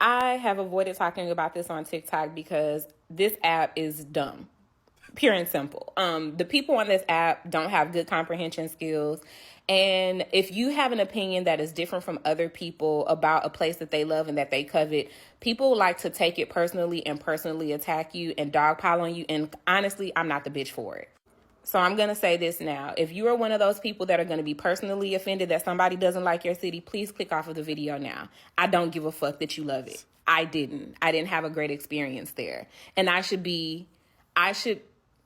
I have avoided talking about this on TikTok because this app is dumb. Pure and simple. The people on this app don't have good comprehension skills. And if you have an opinion that is different from other people about a place that they love and that they covet, people like to take it personally and personally attack you and dogpile on you. And honestly, I'm not the bitch for it. So I'm going to say this now. If you are one of those people that are going to be personally offended that somebody doesn't like your city, please click off of the video now. I don't give a fuck that you love it. I didn't. I didn't have a great experience there. And I should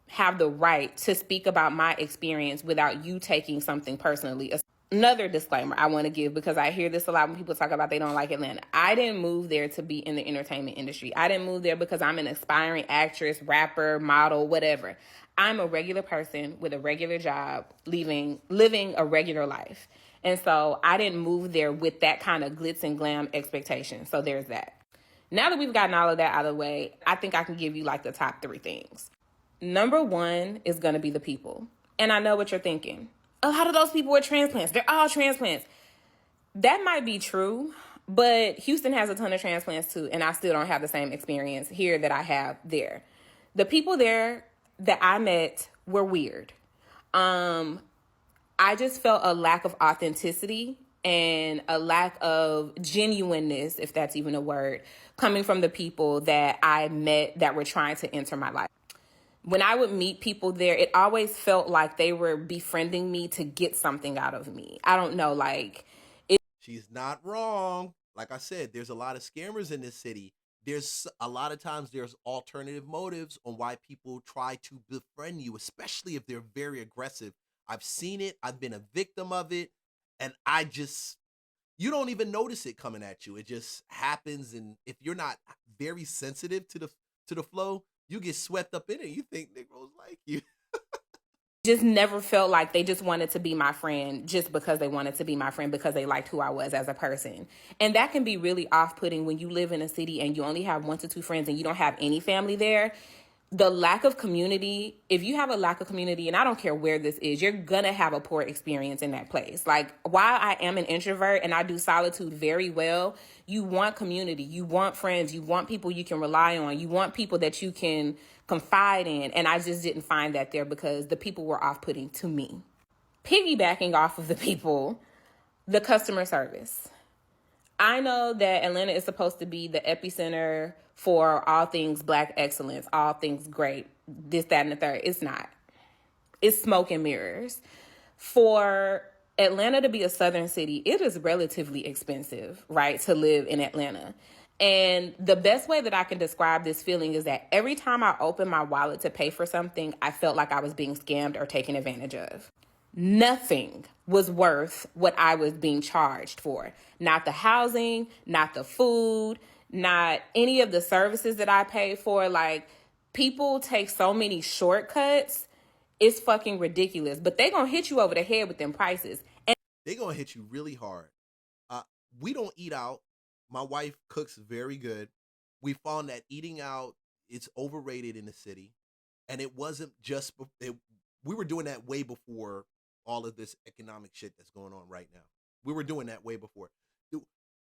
have the right to speak about my experience without you taking something personally. Another disclaimer I want to give, because I hear this a lot when people talk about they don't like Atlanta. I didn't move there to be in the entertainment industry. I didn't move there because I'm an aspiring actress, rapper, model, whatever. I'm a regular person with a regular job, living a regular life. And so I didn't move there with that kind of glitz and glam expectation. So there's that. Now that we've gotten all of that out of the way, I think I can give you like the top 3 things. Number 1 is going to be the people. And I know what you're thinking. A lot of those people are transplants. They're all transplants. That might be true, but Houston has a ton of transplants too, and I still don't have the same experience here that I have there. The people there that I met were weird. I just felt a lack of authenticity and a lack of genuineness, if that's even a word, coming from the people that I met that were trying to enter my life. When I would meet people there, it always felt like they were befriending me to get something out of me. I don't know, She's not wrong. Like I said, there's a lot of scammers in this city. There's a lot of times there's alternative motives on why people try to befriend you, especially if they're very aggressive. I've seen it. I've been a victim of it. And you don't even notice it coming at you. It just happens. And if you're not very sensitive to the flow, you get swept up in it. You think Negroes like you. just never felt like they just wanted to be my friend just because they wanted to be my friend because they liked who I was as a person. And that can be really off-putting when you live in a city and you only have 1 to 2 friends and you don't have any family there. The lack of community, if you have a lack of community, and I don't care where this is, you're gonna have a poor experience in that place. Like, while I am an introvert and I do solitude very well, you want community, you want friends, you want people you can rely on, you want people that you can confide in. And I just didn't find that there because the people were off-putting to me. Piggybacking off of the people, the customer service. I know that Atlanta is supposed to be the epicenter for all things Black excellence, all things great, this, that, and the third. It's not. It's smoke and mirrors. For Atlanta to be a southern city, it is relatively expensive, right, to live in Atlanta. And the best way that I can describe this feeling is that every time I opened my wallet to pay for something, I felt like I was being scammed or taken advantage of. Nothing was worth what I was being charged for. Not the housing, not the food, not any of the services that I paid for. Like, people take so many shortcuts. It's fucking ridiculous. But they gonna hit you over the head with them prices. And They gonna hit you really hard. We don't eat out. My wife cooks very good. We found that eating out is overrated in the city, and it wasn't just. We were doing that way before all of this economic shit that's going on right now. We were doing that way before.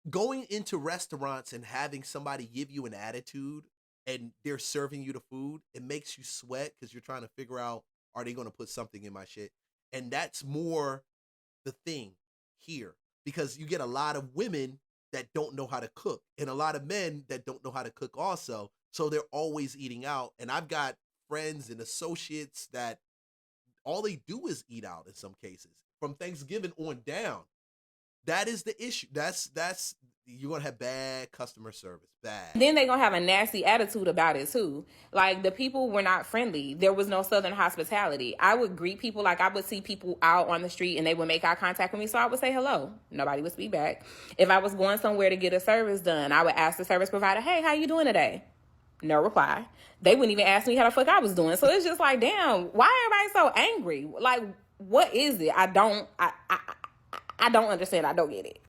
Going into restaurants and having somebody give you an attitude and they're serving you the food, it makes you sweat because you're trying to figure out, are they going to put something in my shit? And that's more the thing here, because you get a lot of women that don't know how to cook and a lot of men that don't know how to cook also. So they're always eating out. And I've got friends and associates that all they do is eat out in some cases from Thanksgiving on down. That is the issue. That's you're gonna have bad customer service. Bad. then they gonna have a nasty attitude about it too. Like, the people were not friendly. There was no southern hospitality. I would greet people, like I would see people out on the street and they would make eye contact with me, so I would say hello. Nobody would speak back. If I was going somewhere to get a service done, I would ask the service provider, "Hey, how you doing today?" No reply. They wouldn't even ask me how the fuck I was doing. So it's just like, damn, why everybody so angry? Like, what is it? I don't understand. I don't get it.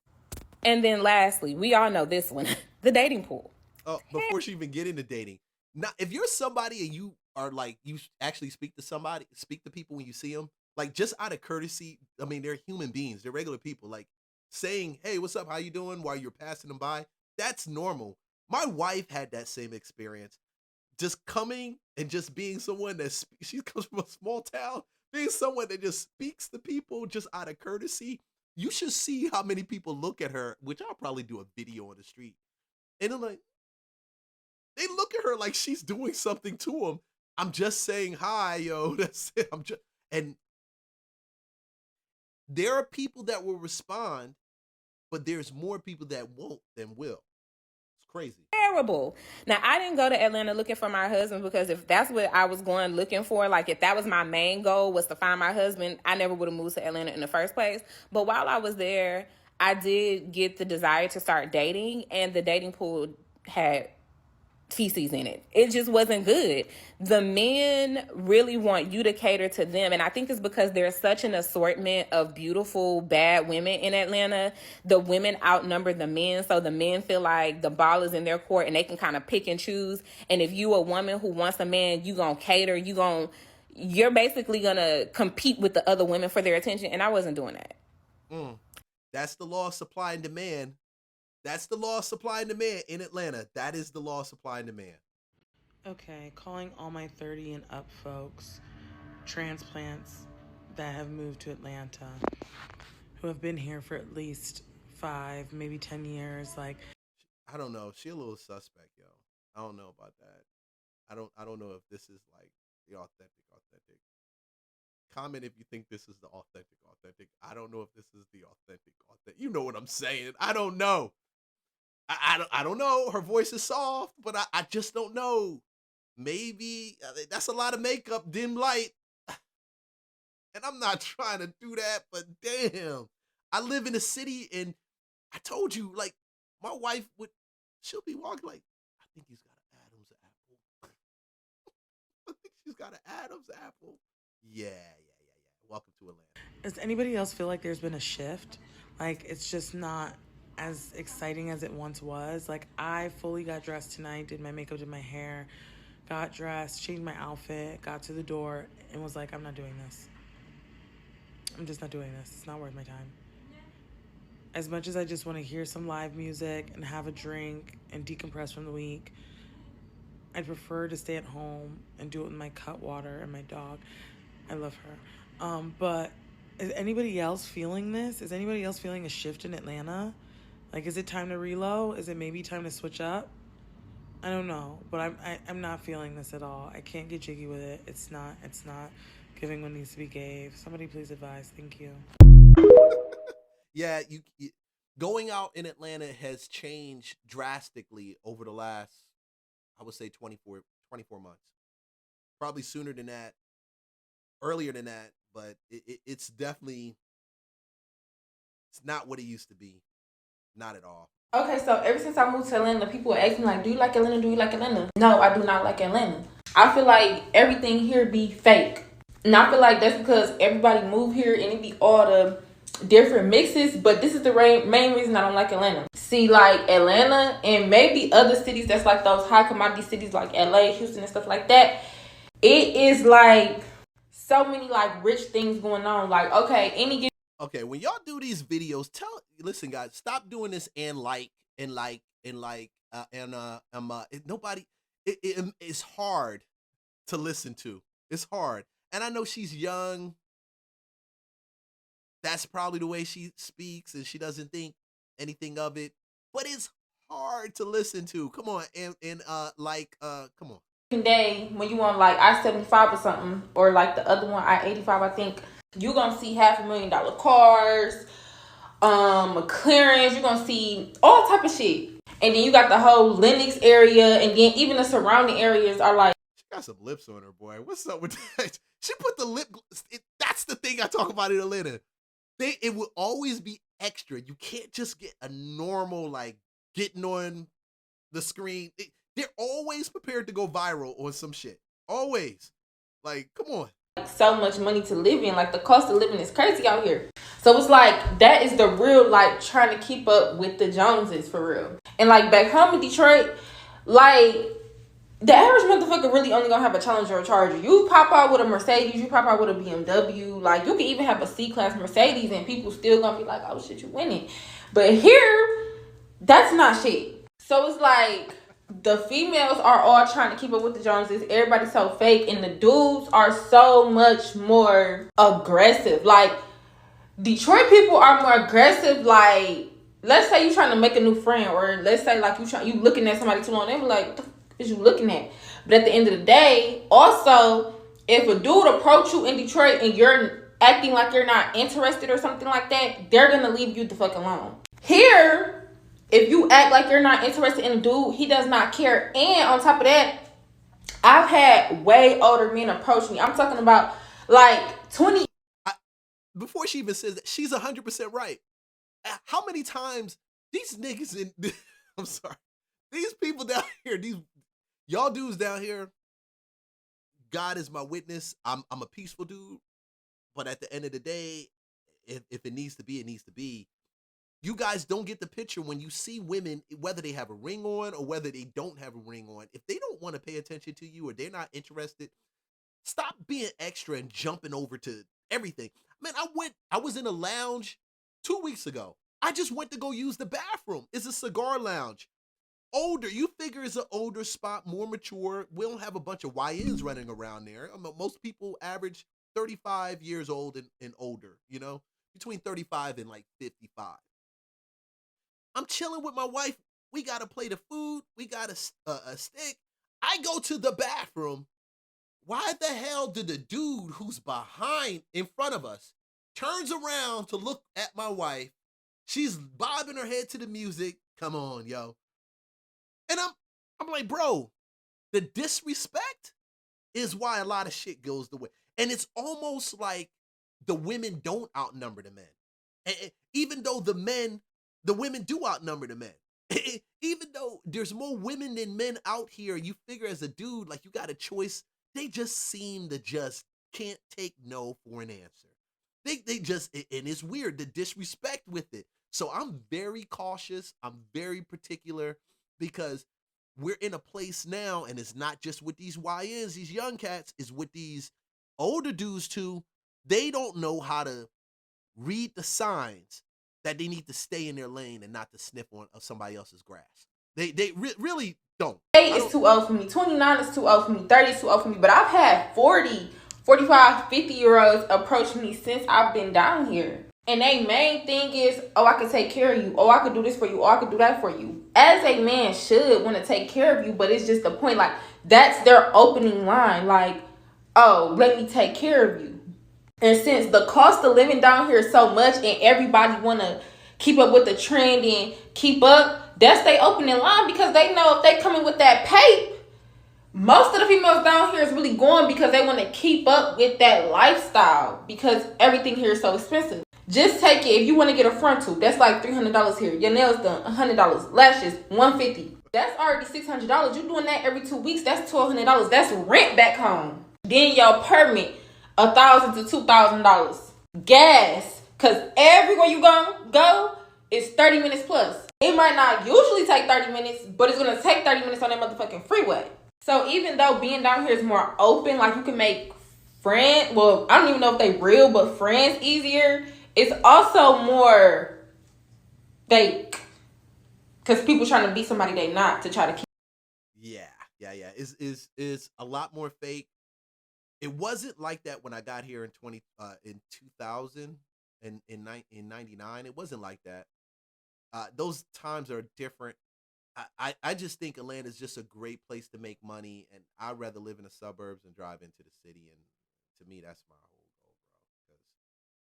And then lastly, we all know this one, the dating pool. Oh, before she even get into dating, now if you're somebody and you are like you actually speak to people when you see them, like just out of courtesy. I mean, they're human beings. They're regular people. Like saying, "Hey, what's up? How you doing?" while you're passing them by. That's normal. My wife had that same experience. Just coming and just being someone she comes from a small town, being someone that just speaks to people just out of courtesy. You should see how many people look at her, which I'll probably do a video on the street. And they're like, they look at her like she's doing something to them. I'm just saying hi, yo. That's it. And there are people that will respond, but there's more people that won't than will. It's crazy. Terrible. Now, I didn't go to Atlanta looking for my husband, because if that's what I was going looking for, like if that was my main goal was to find my husband, I never would have moved to Atlanta in the first place. But while I was there, I did get the desire to start dating, and the dating pool had feces in it. It just wasn't good. The men really want you to cater to them. And I think it's because there's such an assortment of beautiful, bad women in Atlanta. The women outnumber the men. So the men feel like the ball is in their court and they can kind of pick and choose. And if you a woman who wants a man, you gonna cater, you're basically gonna compete with the other women for their attention. And I wasn't doing that. That's the law of supply and demand. That's the law of supply and demand in Atlanta. That is the law of supply and demand. Okay, calling all my 30 and up folks, transplants that have moved to Atlanta, who have been here for at least 5, maybe 10 years. Like, I don't know. She a little suspect, yo. I don't know about that. I don't know if this is like the authentic. Comment if you think this is the authentic. I don't know if this is the authentic. You know what I'm saying? I don't know. I don't know. Her voice is soft, but I just don't know. Maybe that's a lot of makeup, dim light. And I'm not trying to do that, but damn. I live in a city, and I told you, like, my wife she'll be walking like, I think he's got an Adam's apple. I think she's got an Adam's apple. Yeah. Welcome to Atlanta. Does anybody else feel like there's been a shift? Like, it's just not as exciting as it once was. Like, I fully got dressed tonight, did my makeup, did my hair, got dressed, changed my outfit, got to the door, and was like, I'm not doing this. I'm just not doing this. It's not worth my time. As much as I just want to hear some live music and have a drink and decompress from the week, I'd prefer to stay at home and do it with my cut water and my dog. I love her. But is anybody else feeling this? Is anybody else feeling a shift in Atlanta? Like, is it time to reload? Is it maybe time to switch up? I don't know, but I'm not feeling this at all. I can't get jiggy with it. It's not giving what needs to be gave. Somebody please advise. Thank you. Yeah, you going out in Atlanta has changed drastically over the last, I would say 24 months. Probably sooner than that, earlier than that, but it's definitely, it's not what it used to be. Not at all. Okay, so ever since I moved to Atlanta, people ask me like, do you like Atlanta? Do you like Atlanta? No, I do not like Atlanta. I feel like everything here be fake. And I feel like that's because everybody moved here and it be all the different mixes. But this is the main reason I don't like Atlanta. See, like Atlanta and maybe other cities that's like those high commodity cities like LA, Houston and stuff like that. It is like so many like rich things going on. Like, okay, when y'all do these videos, listen, guys, stop doing this nobody. It's hard to listen to. It's hard, and I know she's young. That's probably the way she speaks, and she doesn't think anything of it. But it's hard to listen to. Come on, come on. Day when you want like I-75 or something, or like the other one I-85, I think you're gonna see $500,000 cars, clearance. You're gonna see all type of shit, and then you got the whole Lenox area, and then even the surrounding areas are like. She got some lips on her, boy. What's up with that? She put the lip. That's the thing I talk about in Atlanta. It will always be extra. You can't just get a normal like getting on the screen. They're always prepared to go viral on some shit. Always. Like, come on. So much money to live in. Like, the cost of living is crazy out here. So it's like, that is the real, like, trying to keep up with the Joneses for real. And, like, back home in Detroit, like, the average motherfucker really only gonna have a Challenger or a Charger. You pop out with a Mercedes, you pop out with a BMW. Like, you can even have a C-Class Mercedes and people still gonna be like, oh, shit, you winning. But here, that's not shit. So it's like the females are all trying to keep up with the Joneses. Everybody's so fake, and the dudes are so much more aggressive. Like Detroit people are more aggressive. Like, let's say you trying to make a new friend, or let's say like you looking at somebody too long. They be like, "What the f- is you looking at?" But at the end of the day, also, if a dude approach you in Detroit and you're acting like you're not interested or something like that, they're gonna leave you the fuck alone. Here, if you act like you're not interested in a dude, he does not care. And on top of that, I've had way older men approach me. I'm talking about like 20. Before she even says that, she's 100% right. How many times these niggas in I'm sorry, these people down here, these y'all dudes down here, God is my witness. I'm a peaceful dude, but at the end of the day, if it needs to be, it needs to be. You guys don't get the picture when you see women, whether they have a ring on or whether they don't have a ring on. If they don't want to pay attention to you or they're not interested, stop being extra and jumping over to everything. Man, I was in a lounge 2 weeks ago. I just went to go use the bathroom. It's a cigar lounge. Older, you figure it's an older spot, more mature. We don't have a bunch of YNs running around there. I mean, most people average 35 years old and older, between 35 and like 55. I'm chilling with my wife. We got a plate of food. We got a stick. I go to the bathroom. Why the hell did the dude who's in front of us, turns around to look at my wife? She's bobbing her head to the music. Come on, yo. And I'm like, bro, the disrespect is why a lot of shit goes the way. And it's almost like the women don't outnumber the men. And even though the women do outnumber the men. Even though there's more women than men out here, you figure as a dude, like you got a choice. They just seem to just can't take no for an answer. They just, and it's weird, the disrespect with it. So I'm very cautious. I'm very particular because we're in a place now, and it's not just with these YNs, these young cats, it's with these older dudes too. They don't know how to read the signs that they need to stay in their lane and not to sniff on somebody else's grass. They really don't. 8 is too old for me. 29 is too old for me. 30 is too old for me. But I've had 40, 45, 50-year-olds approach me since I've been down here. And their main thing is, oh, I could take care of you. Oh, I could do this for you. Oh, I could do that for you. As a man should want to take care of you, but it's just the point. Like, that's their opening line. Like, oh, let me take care of you. And since the cost of living down here is so much and everybody want to keep up with the trend and keep up, that's their opening line, because they know if they come in with that pay, most of the females down here is really going because they want to keep up with that lifestyle because everything here is so expensive. Just take it. If you want to get a frontal, that's like $300 here. Your nails done, $100. Lashes, $150. That's already $600. You doing that every 2 weeks, that's $1,200. That's rent back home. Then your permit, $1,000 to $2,000. Gas, cause everywhere you go is 30 minutes plus. It might not usually take 30 minutes, but it's gonna take 30 minutes on that motherfucking freeway. So even though being down here is more open, like you can make friends, well, I don't even know if they real, but friends easier, it's also more fake. Cause people trying to be somebody they not to try to keep. Yeah. Is a lot more fake. It wasn't like that when I got here in 2000 and in 99. It wasn't like that. Those times are different. I just think Atlanta is just a great place to make money, and I'd rather live in the suburbs and drive into the city. And to me, that's my whole goal, bro.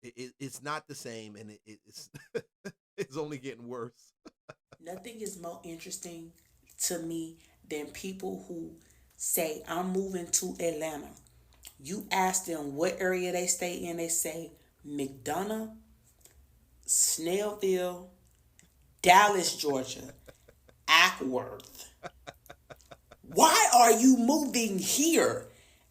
Because it's not the same, and it's it's only getting worse. Nothing is more interesting to me than people who say, I'm moving to Atlanta. You ask them what area they stay in, they say McDonough, Snellville, Dallas, Georgia, Ackworth. Why are you moving here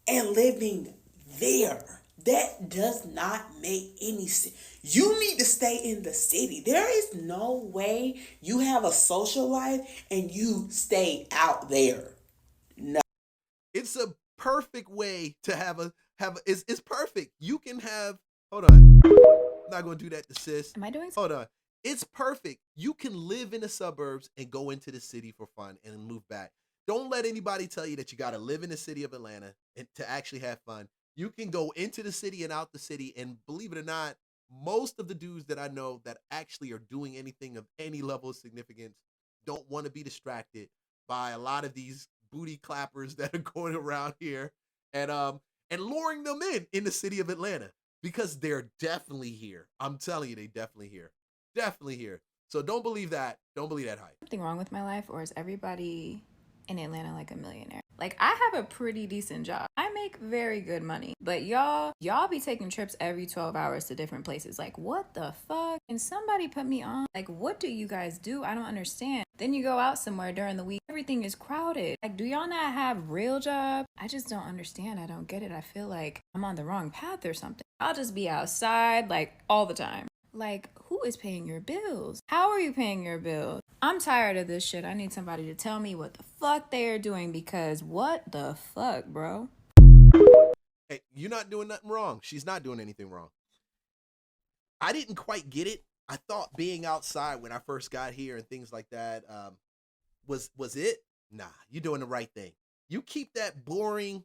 and living there? That does not make any sense. You need to stay in the city. There is no way you have a social life and you stay out there. No. It's a perfect way to it's perfect. You can have, hold on. I'm not going to do that to sis. Am I doing Hold on. It's perfect. You can live in the suburbs and go into the city for fun and move back. Don't let anybody tell you that you got to live in the city of Atlanta and to actually have fun. You can go into the city and out the city, and believe it or not, most of the dudes that I know that actually are doing anything of any level of significance don't want to be distracted by a lot of these booty clappers that are going around here and luring them in the city of Atlanta because they're definitely here. I'm telling you, they definitely here. Definitely here. So don't believe that. Don't believe that hype. Something wrong with my life, or is everybody in Atlanta like a millionaire? Like, I have a pretty decent job. I make very good money. But y'all be taking trips every 12 hours to different places. Like, what the fuck? Can somebody put me on? Like, what do you guys do? I don't understand. Then you go out somewhere during the week. Everything is crowded. Like, do y'all not have real jobs? I just don't understand. I don't get it. I feel like I'm on the wrong path or something. I'll just be outside, like, all the time. Like, who is paying your bills? How are you paying your bills? I'm tired of this shit. I need somebody to tell me what the fuck they are doing, because what the fuck, bro? Hey, you're not doing nothing wrong. She's not doing anything wrong. I didn't quite get it. I thought being outside when I first got here and things like that was it. Nah, you're doing the right thing. You keep that boring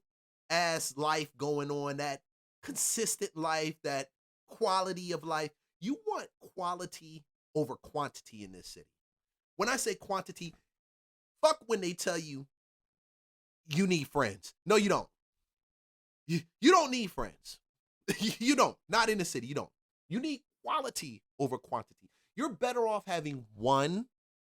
ass life going on, that consistent life, that quality of life. You want quality over quantity in this city. When I say quantity, fuck when they tell you you need friends. No, you don't. You don't need friends. You don't. Not in the city. You don't. You need quality over quantity. You're better off having one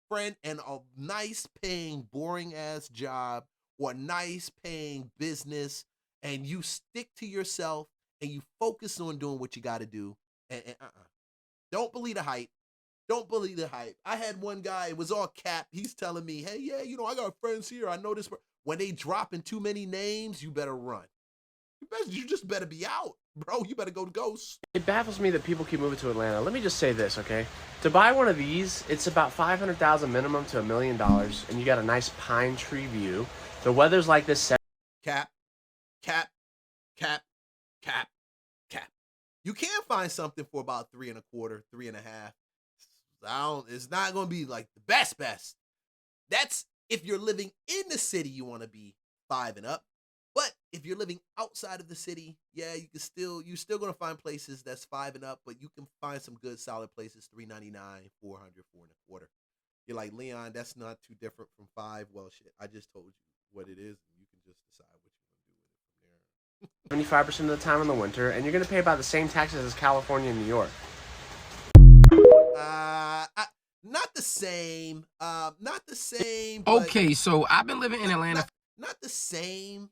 friend and a nice paying, boring ass job or a nice paying business, and you stick to yourself and you focus on doing what you got to do. Don't believe the hype. Don't believe the hype. I had one guy, it was all cap. He's telling me, hey, yeah, I got friends here. I know this. When they dropping too many names, you better run. You just better be out, bro. You better go to Ghost. It baffles me that people keep moving to Atlanta. Let me just say this, okay? To buy one of these, it's about $500,000 minimum to $1 million, and you got a nice pine tree view. The weather's like this. Cap. You can find something for about 3.25, 3.5. It's not going to be like the best. That's if you're living in the city, you want to be 5 and up. But if you're living outside of the city, yeah, you're still going to find places that's 5 and up, but you can find some good solid places, $399, $400, $4.25. You're like, Leon, that's not too different from 5. Well, shit, I just told you what it is, and you can just decide what you want to do with it from there. 75% of the time in the winter, and you're going to pay about the same taxes as California and New York. Not the same. Not the same. Okay, so I've been living in Atlanta. Not the same.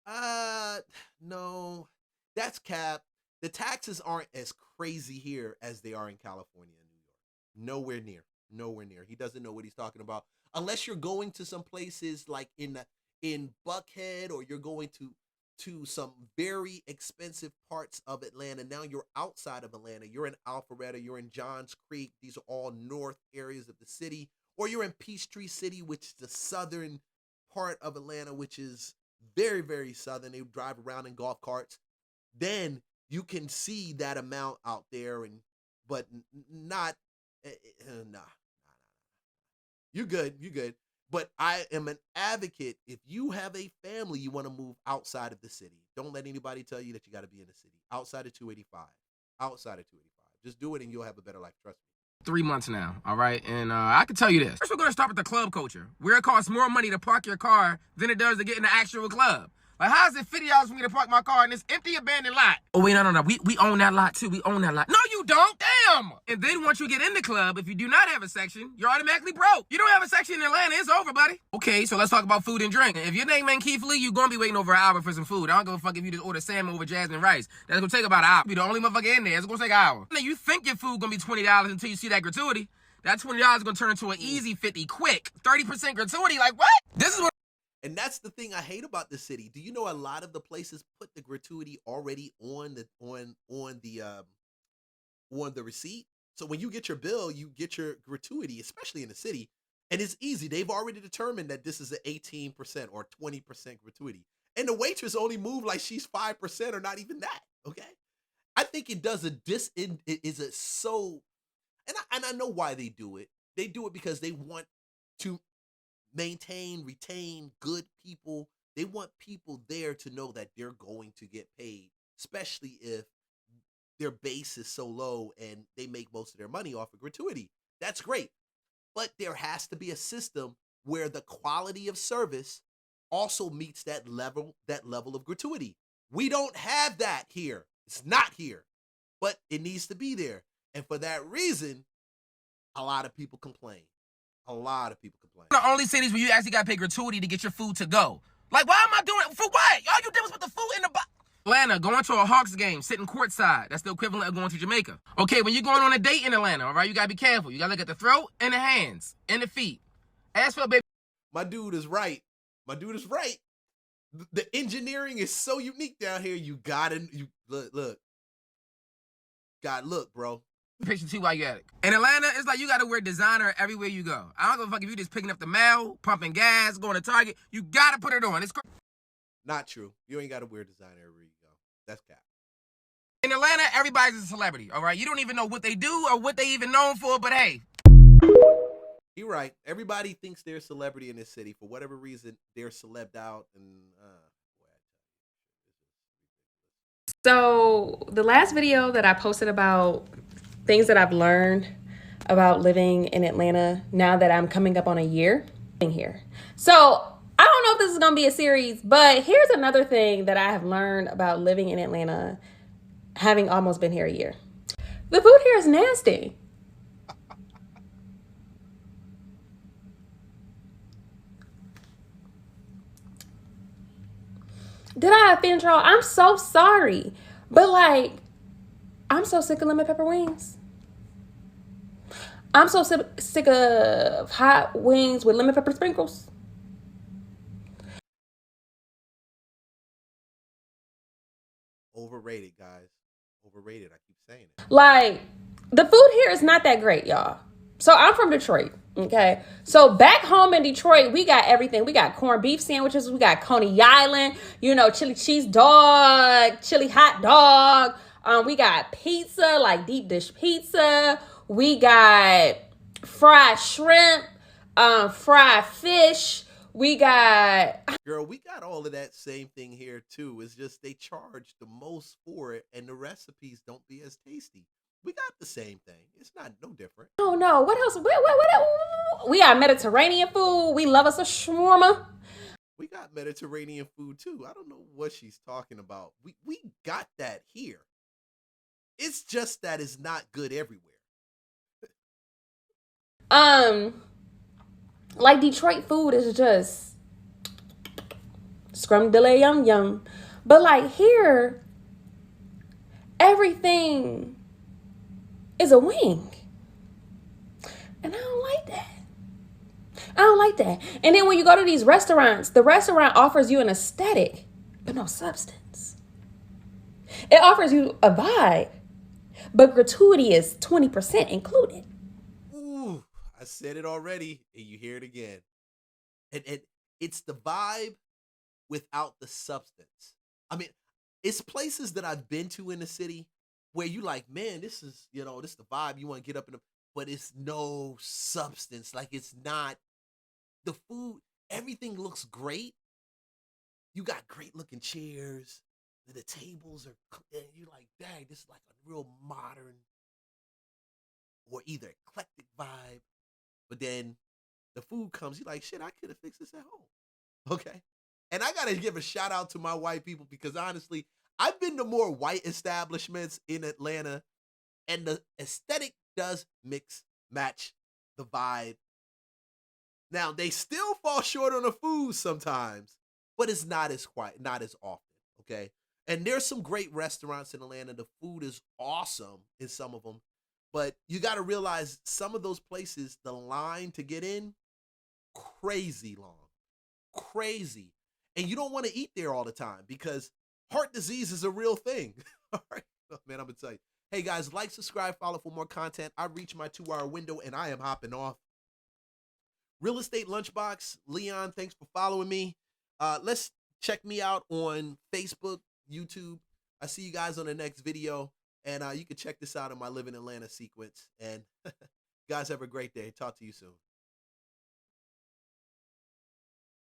No, that's cap. The taxes aren't as crazy here as they are in California and New York. Nowhere near. He doesn't know what he's talking about. Unless you're going to some places like in Buckhead, or you're going to some very expensive parts of Atlanta. Now you're outside of Atlanta. You're in Alpharetta. You're in Johns Creek. These are all north areas of the city. Or you're in Peachtree City, which is the southern part of Atlanta, which is very, very southern. They drive around in golf carts. Then you can see that amount out there, but not. Nah. You good. But I am an advocate. If you have a family, you want to move outside of the city. Don't let anybody tell you that you got to be in the city. Outside of 285. Just do it and you'll have a better life. Trust me. 3 months now, all right? And I can tell you this. First, we're going to start with the club culture, where it costs more money to park your car than it does to get in the actual club. Like, how is it $50 for me to park my car in this empty, abandoned lot? Oh, wait, no. We own that lot, too. We own that lot. No, you don't. Damn! And then once you get in the club, if you do not have a section, you're automatically broke. You don't have a section in Atlanta, it's over, buddy. Okay, so let's talk about food and drink. If your name ain't Keith Lee, you're going to be waiting over an hour for some food. I don't give a fuck if you just order salmon over jasmine rice. That's going to take about an hour. Be the only motherfucker in there. It's going to take an hour. Now, you think your food going to be $20 until you see that gratuity. That $20 is going to turn into an easy 50 quick. 30% gratuity, like what? This is what. And that's the thing I hate about the city. Do you know a lot of the places put the gratuity already on the receipt? So when you get your bill, you get your gratuity, especially in the city, and it's easy. They've already determined that this is an 18% or 20% gratuity, and the waitress only moved like she's 5% or not even that. Okay, I think it does and I know why they do it. They do it because they want to maintain, retain good people. They want people there to know that they're going to get paid, especially if their base is so low and they make most of their money off of gratuity. That's great. But there has to be a system where the quality of service also meets that level of gratuity. We don't have that here. It's not here. But it needs to be there. And for that reason, a lot of people complain. A lot of people complain. The only cities where you actually got to pay gratuity to get your food to go. Like, why am I doing it? For what? All you did was put the food in the box. Atlanta, going to a Hawks game, sitting courtside. That's the equivalent of going to Jamaica. Okay, when you're going on a date in Atlanta, all right, you got to be careful. You got to look at the throat and the hands and the feet. As for a baby. My dude is right. The engineering is so unique down here. You look. God, look, bro. Picture too while you at it. In Atlanta, it's like you gotta wear designer everywhere you go. I don't give a fuck if you just picking up the mail, pumping gas, going to Target. You gotta put it on. It's not true. You ain't gotta wear designer everywhere you go. That's cap. In Atlanta, everybody's a celebrity. All right, you don't even know what they do or what they even known for. But hey, you're right. Everybody thinks they're a celebrity in this city for whatever reason. They're celebbed out and. So the last video that I posted about things that I've learned about living in Atlanta now that I'm coming up on a year here. So I don't know if this is going to be a series, but here's another thing that I have learned about living in Atlanta, having almost been here a year. The food here is nasty. Did I offend y'all? I'm so sorry. But like, I'm so sick of lemon pepper wings. I'm so sick of hot wings with lemon pepper sprinkles. Overrated, guys. Overrated. I keep saying it. Like, the food here is not that great, y'all. So I'm from Detroit. Okay, so back home in Detroit, we got everything. We got corned beef sandwiches. We got Coney Island, chili cheese dog, chili hot dog. We got pizza, like deep dish pizza. We got fried shrimp, fried fish. We got... Girl, we got all of that same thing here too. It's just they charge the most for it and the recipes don't be as tasty. We got the same thing. It's not no different. Oh no, what else? We got Mediterranean food. We love us a shawarma. We got Mediterranean food too. I don't know what she's talking about. We got that here. It's just that it's not good everywhere. Like Detroit food is just scrum delay yum yum. But like here, everything is a wing. And I don't like that. And then when you go to these restaurants, the restaurant offers you an aesthetic, but no substance. It offers you a vibe, but gratuity is 20% included. Ooh, I said it already, and you hear it again. And it's the vibe without the substance. I mean, it's places that I've been to in the city where you like, man, this is the vibe. You want to get up but it's no substance. Like, it's not the food. Everything looks great. You got great looking chairs. The tables are, and you're like, dang, this is like a real modern or either eclectic vibe. But then the food comes, you're like, shit, I could have fixed this at home. Okay. And I got to give a shout out to my white people because honestly, I've been to more white establishments in Atlanta and the aesthetic does match the vibe. Now, they still fall short on the food sometimes, but it's not as often, okay? And there's some great restaurants in Atlanta. The food is awesome in some of them, but you got to realize some of those places, the line to get in, crazy long, crazy. And you don't want to eat there all the time because heart disease is a real thing. All right, oh, man, I'm going to tell you. Hey, guys, like, subscribe, follow for more content. I reached my 2-hour window, and I am hopping off. Real Estate Lunchbox, Leon, thanks for following me. Let's check me out on Facebook, YouTube. I see you guys on the next video. And you can check this out in my Live in Atlanta sequence. And guys, have a great day. Talk to you soon.